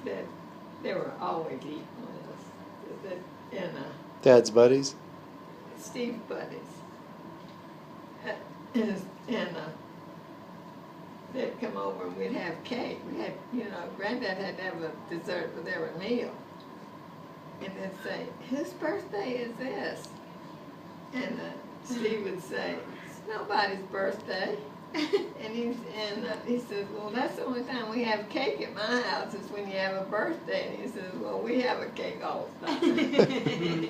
that they were always eating with us. And Dad's buddies? Steve's buddies. And they'd come over and we'd have cake. We had, Granddad had to have a dessert with every meal. And they'd say, whose birthday is this? And Steve would say, it's nobody's birthday. And he says, well, that's the only time we have cake at my house is when you have a birthday. And he says, well, we have a cake all the time.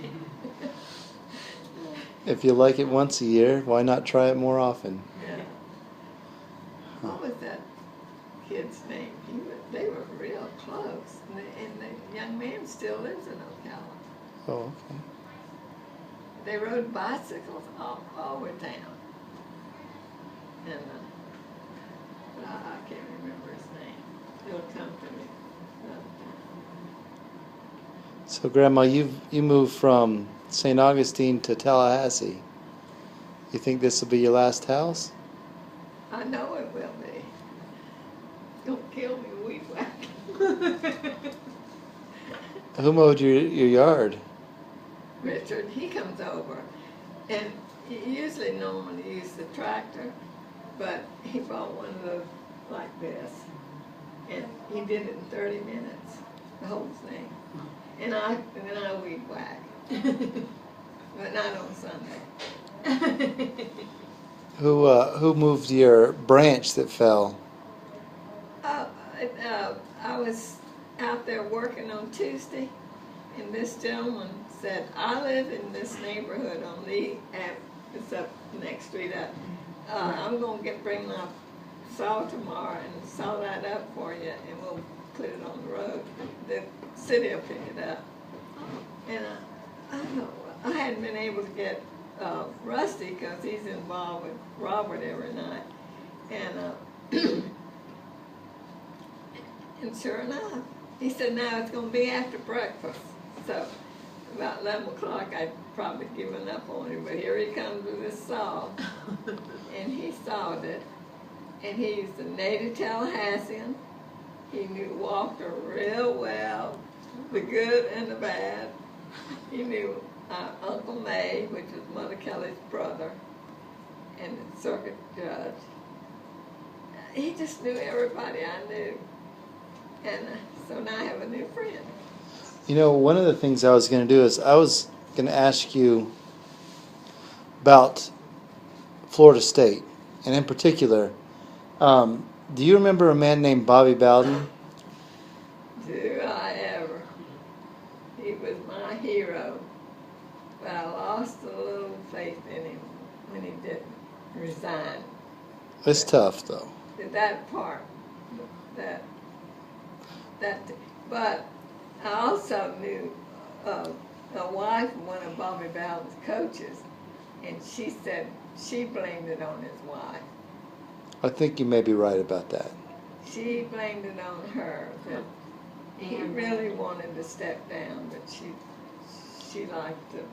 If you like it once a year, why not try it more often? Yeah. What was that kid's name? They were real close. And the young man still lives in Ocala. Oh, okay. They rode bicycles all over town. And I can't remember his name. He'll come to me another time. So, Grandma, you moved from St. Augustine to Tallahassee. You think this will be your last house? I know it will be. It's going to kill me weed whacking. Who mowed your yard? Richard, he comes over. And usually Norman used the tractor, but he bought one of those like this. And he did it in 30 minutes, the whole thing. And then I weed whack. But not on Sunday. Who moved your branch that fell? I was out there working on Tuesday, and this gentleman said, I live in this neighborhood on Lee Ave. It's up the next street up. I'm going to bring my saw tomorrow and saw that up for you, and we'll put it on the road. The city will pick it up. And I don't know, I hadn't been able to get Rusty because he's involved with Robert every night. And and sure enough, he said, now it's going to be after breakfast. So about 11 o'clock, I'd probably given up on him, but here he comes with his saw. And he sawed it. And he's a native Tallahassean. He knew Walker real well, the good and the bad. He knew Uncle May, which was Mother Kelly's brother, and the circuit judge. He just knew everybody I knew. And so now I have a new friend. You know, one of the things I was going to do is I was going to ask you about Florida State, and in particular, do you remember a man named Bobby Bowden? Do I ever? He was my hero, but I lost a little faith in him when he didn't resign. It's tough, though. That part, but I also knew a wife of one of Bobby Bowden's coaches, and she said she blamed it on his wife. I think you may be right about that. She blamed it on her, that he really wanted to step down, but she liked to,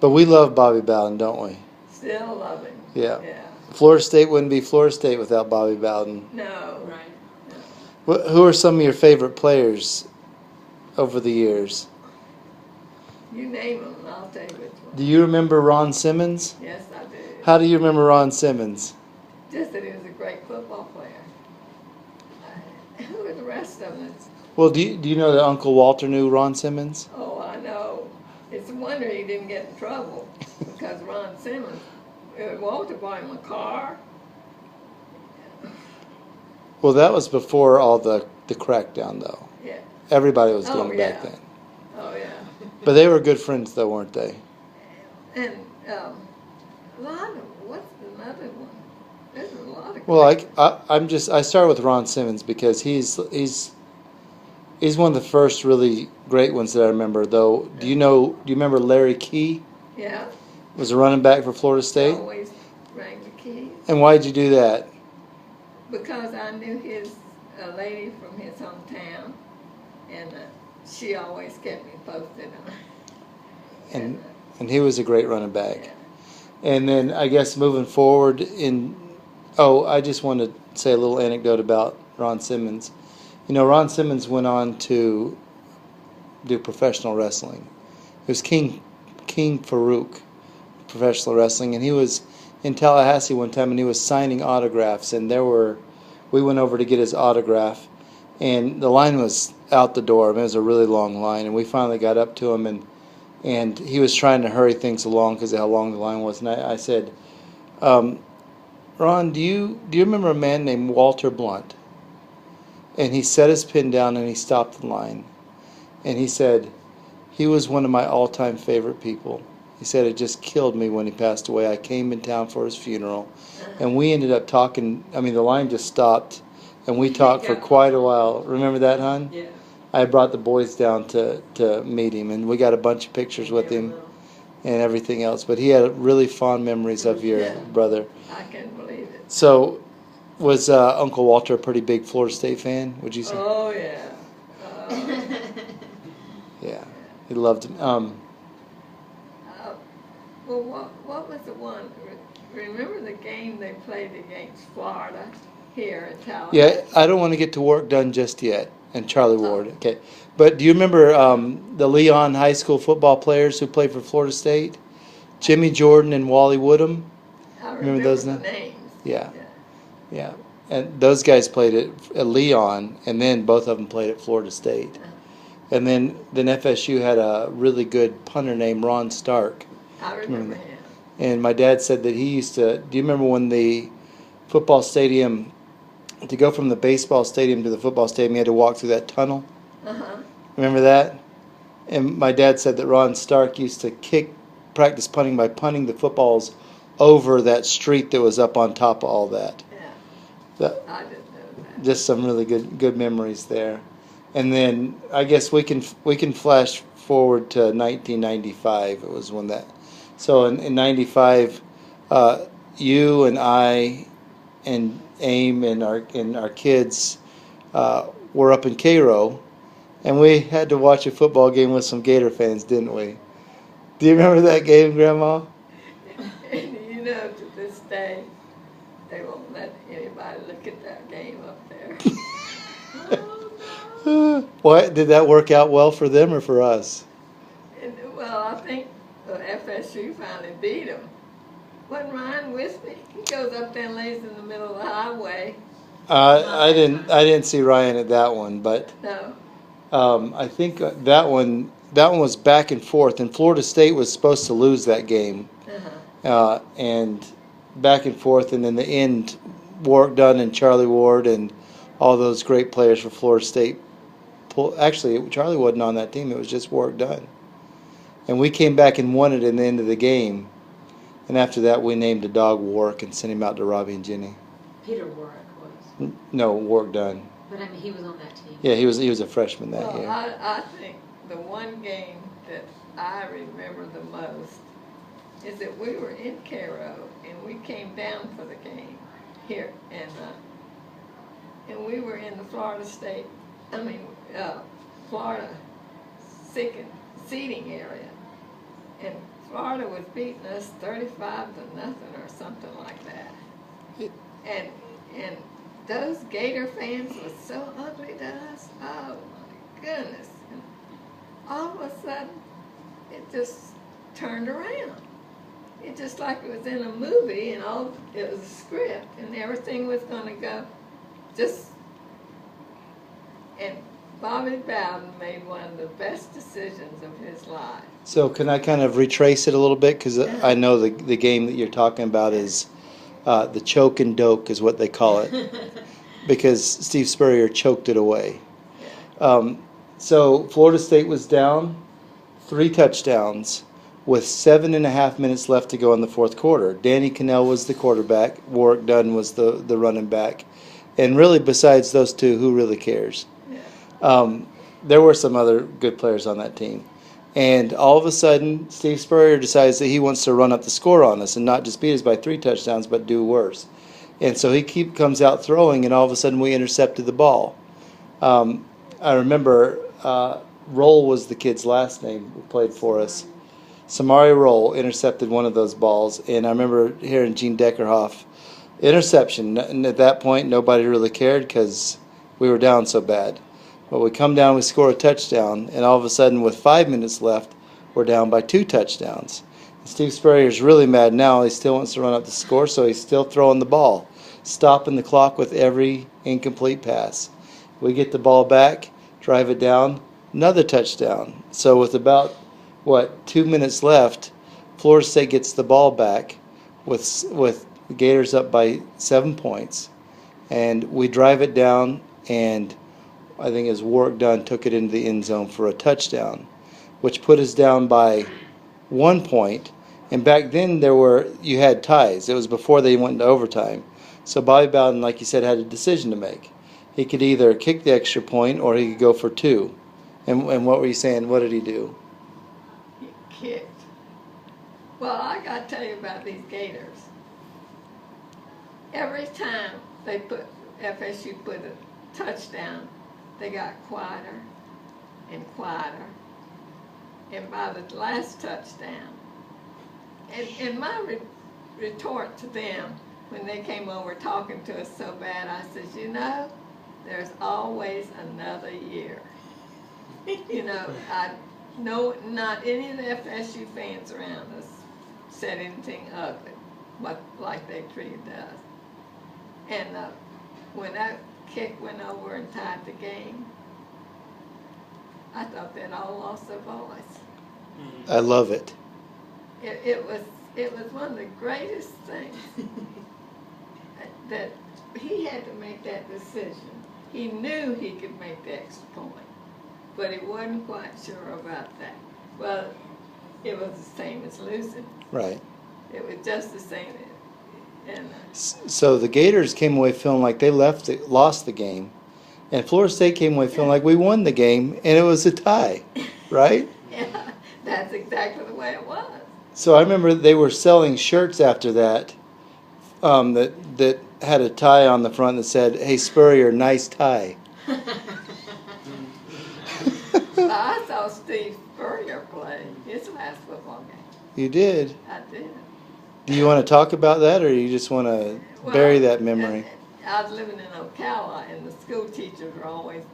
But we love Bobby Bowden, don't we? still love him. Yeah. Yeah. Florida State wouldn't be Florida State without Bobby Bowden. No. Right. Who are some of your favorite players over the years? You name them, and I'll tell you which one. Do you remember Ron Simmons? Yes, I do. How do you remember Ron Simmons? Just that he was a great football player. Who are the rest of them? Well, do you know that Uncle Walter knew Ron Simmons? Oh, I know. It's a wonder he didn't get in trouble because Ron Simmons, Walter bought him a car. Well, that was before all the crackdown, though. Yeah. Everybody was doing it back then. Oh, yeah. But they were good friends, though, weren't they? And a lot of, what's another one? There's a lot of. Well, I started with Ron Simmons because he's one of the first really great ones that I remember. Though, do you remember Larry Key? Yeah. Was a running back for Florida State. Always rang the keys. And why did you do that? Because I knew a lady from his hometown, and she always kept me posted on it. And he was a great running back. Yeah. And then I guess moving forward I just want to say a little anecdote about Ron Simmons. Ron Simmons went on to do professional wrestling. It was King Farouk, professional wrestling, and he was in Tallahassee one time, and he was signing autographs, and we went over to get his autograph, and the line was out the door. I mean, it was a really long line, and we finally got up to him, and he was trying to hurry things along because of how long the line was, and I said, Ron, do you remember a man named Walter Blunt? And he set his pen down and he stopped the line. And he said, he was one of my all-time favorite people. He said, it just killed me when he passed away. I came in town for his funeral. And we ended up talking. I mean, the line just stopped. And we talked for quite a while. Remember that, hon? Yeah. I brought the boys down to meet him. And we got a bunch of pictures with him and everything else. But he had really fond memories of your brother. I can believe it. So, was Uncle Walter a pretty big Florida State fan, would you say? Oh, yeah. Yeah, he loved him. Well, what was the one? Remember the game they played against Florida here in Tallahassee? Yeah, I don't want to get to work done just yet. And Charlie Ward, okay. But do you remember the Leon High School football players who played for Florida State? Jimmy Jordan and Wally Woodham? I remember those names. Yeah. Yeah. And those guys played at Leon, and then both of them played at Florida State. And then FSU had a really good punter named Ron Stark. I remember him. And my dad said that he used to, do you remember when the football stadium, to go from the baseball stadium to the football stadium, you had to walk through that tunnel? Uh-huh. Remember that? And my dad said that Ron Stark used to practice punting by punting the footballs over that street that was up on top of all that. Yeah. I didn't know that. Just some really good memories there. And then I guess we can flash forward to 1995. It was when that. So in 95, you and I and Aim and our kids were up in Cairo, and we had to watch a football game with some Gator fans, didn't we? Do you remember that game, Grandma? And to this day, they won't let anybody look at that game up there. What, did that work out well for them or for us? Well, I think FSU finally beat them. Wasn't Ryan with me? He goes up there and lays in the middle of the highway. I didn't see Ryan at that one, but no. I think that one was back and forth, and Florida State was supposed to lose that game, and back and forth, and in the end, Warwick Dunn and Charlie Ward and all those great players for Florida State. Actually, Charlie wasn't on that team. It was just Warwick Dunn. And we came back and won it in the end of the game. And after that, we named the dog Warwick and sent him out to Robbie and Jenny. Peter Warwick was. No, Warwick Dunn. But I mean, he was on that team. Yeah, he was a freshman that year. I think the one game that I remember the most is that we were in Cairo and we came down for the game here, and we were in the Florida seating area, and Florida was beating us 35-0 or something like that. And those Gator fans were so ugly to us. Oh my goodness! And all of a sudden, it just turned around. It just like it was in a movie, and it was a script, and everything was going to go just. And Bobby Bowden made one of the best decisions of his life. So can I kind of retrace it a little bit? Because I know the game that you're talking about is the choke and doke is what they call it. Because Steve Spurrier choked it away. So Florida State was down 3 touchdowns with 7.5 minutes left to go in the fourth quarter. Danny Cannell was the quarterback. Warwick Dunn was the running back. And really, besides those two, who really cares? There were some other good players on that team. And all of a sudden, Steve Spurrier decides that he wants to run up the score on us and not just beat us by 3 touchdowns, but do worse. And so he comes out throwing, and all of a sudden we intercepted the ball. I remember Roll was the kid's last name who played for us. Samari Roll intercepted one of those balls, and I remember hearing Gene Deckerhoff, interception. And at that point, nobody really cared because we were down so bad. But we come down, we score a touchdown, and all of a sudden, with 5 minutes left, we're down by 2 touchdowns. Steve Spurrier's really mad now. He still wants to run up the score, so he's still throwing the ball, stopping the clock with every incomplete pass. We get the ball back, drive it down, another touchdown. So with about, 2 minutes left, Florida State gets the ball back with the Gators up by 7 points. And we drive it down, and I think as Warwick Dunn took it into the end zone for a touchdown, which put us down by 1 point. And back then you had ties. It was before they went into overtime. So Bobby Bowden, like you said, had a decision to make. He could either kick the extra point or he could go for 2. And what were you saying? What did he do? He kicked. Well, I got to tell you about these Gators. Every time FSU put a touchdown, they got quieter and quieter. And by the last touchdown, and my retort to them when they came over talking to us so bad, I said, there's always another year. I know not any of the FSU fans around us said anything ugly, like they treated us. And when that kick went over and tied the game, I thought they'd all lost their voice. I love it. It was one of the greatest things that he had to make that decision. He knew he could make the extra point, but he wasn't quite sure about that. Well, it was the same as losing. Right. It was just the same. And so the Gators came away feeling like they lost the game, and Florida State came away feeling like we won the game, and it was a tie, right? Yeah, that's exactly the way it was. So I remember they were selling shirts after that, that had a tie on the front that said, "Hey Spurrier, nice tie." I saw Steve Spurrier play his last football game. You did? I did. Do you want to talk about that, or you just want to bury that memory? I was living in Ocala, and the school teachers were always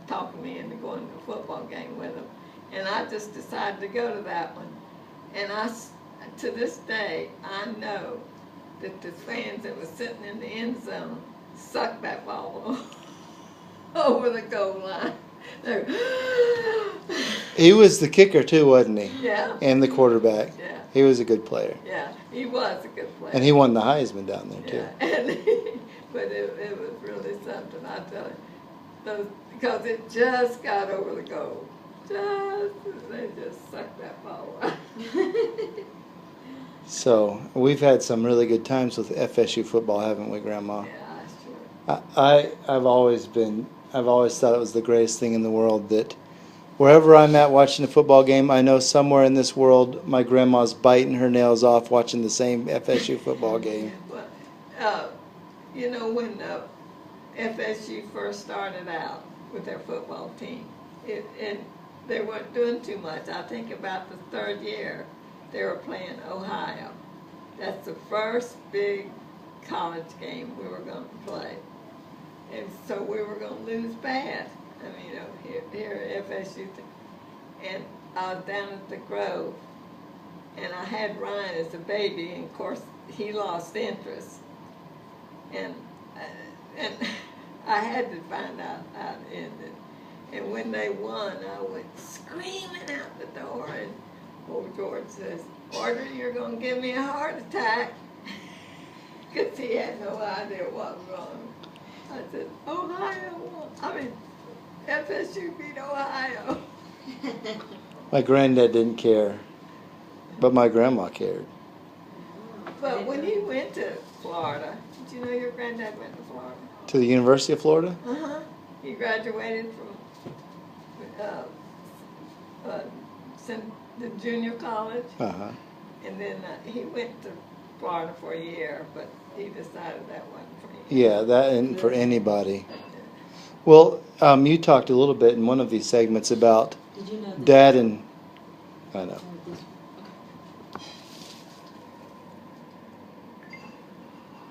talking me into going to a football game with them. And I just decided to go to that one. And to this day, I know that the fans that were sitting in the end zone sucked that ball over the goal line. He was the kicker too, wasn't he? Yeah. And the quarterback. Yeah. He was a good player. Yeah, he was a good player. And he won the Heisman down there too. Yeah. But it was really something, I tell you. Because it just got over the goal. They just sucked that ball out. So we've had some really good times with FSU football, haven't we, Grandma? Yeah, sure. I've always thought it was the greatest thing in the world that wherever I'm at watching a football game, I know somewhere in this world my grandma's biting her nails off watching the same FSU football game. Well, when FSU first started out with their football team, they weren't doing too much. I think about the third year, they were playing Ohio. That's the first big college game we were going to play. And so we were going to lose bad. I mean, here at FSU. And I was down at the Grove, and I had Ryan as a baby, and of course he lost interest. And I had to find out how it ended. And when they won, I went screaming out the door, and old George says, "Audrey, you're going to give me a heart attack," because he had no idea what was wrong. I said, "Ohio won. FSU beat Ohio." My granddad didn't care, but my grandma cared. But when he went to Florida, did you know your granddad went to Florida? To the University of Florida? Uh-huh. He graduated from the junior college. Uh-huh. And then he went to Florida for a year, but he decided that wasn't for him. Yeah, that isn't for anybody. Well, you talked a little bit in one of these segments about Did you know Dad and... I know.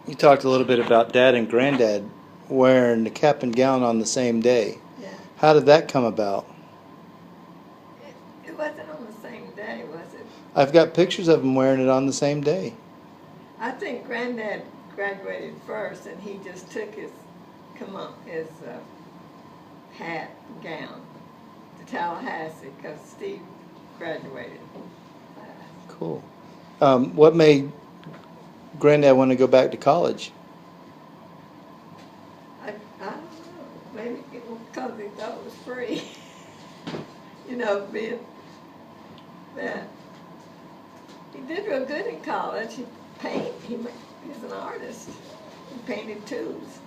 You talked a little bit about Dad and Granddad wearing the cap and gown on the same day. Yeah. How did that come about? It wasn't on the same day, was it? I've got pictures of him wearing it on the same day. I think Granddad graduated first, and he just took his hat and gown to Tallahassee because Steve graduated last. Cool. What made Granddad want to go back to college? I don't know. Maybe it was because he thought it was free. You know, being that he did real good in college. He painted. He's an artist. He painted tubes.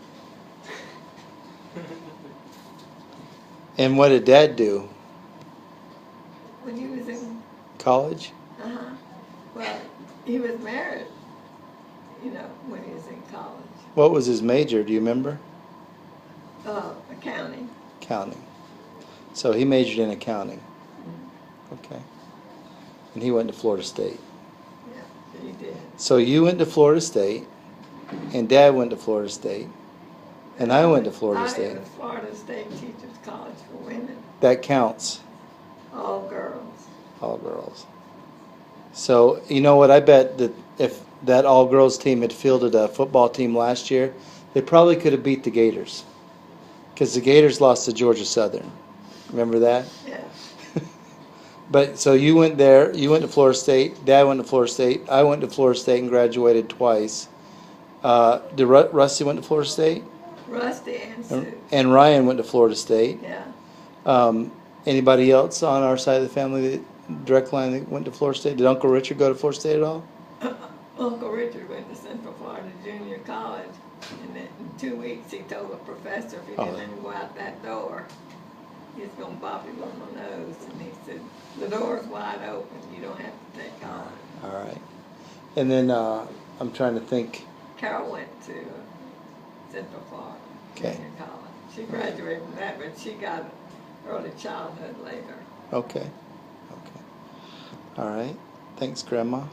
And what did Dad do? When he was in College? well, he was married. You know, when he was in college. What was his major? Do you remember? Accounting. Accounting. So he majored in accounting. Okay. And he went to Florida State. Yeah, he did. So you went to Florida State, and Dad went to Florida State, and I went to Florida State. It was Florida State Teachers College for Women. That counts. All girls. All girls. So, you know what, I bet that if that all-girls team had fielded a football team last year, they probably could have beat the Gators. Because the Gators lost to Georgia Southern. Remember that? Yeah. But, so you went there, you went to Florida State, Dad went to Florida State, I went to Florida State and graduated twice. Did Rusty went to Florida State? Rusty and Sue. And Ryan went to Florida State. Yeah. Anybody else on our side of the family, direct line, that went to Florida State? Did Uncle Richard go to Florida State at all? Uncle Richard went to Central Florida Junior College, and then in 2 weeks he told the professor if he didn't let him go out that door, he's going to bop him on the nose. And he said, the door's wide open, you don't have to take off. All right. And then I'm trying to think. Carol went to Central Florida Junior College. She graduated from that, but she got early childhood later. Okay. All right. Thanks, Grandma.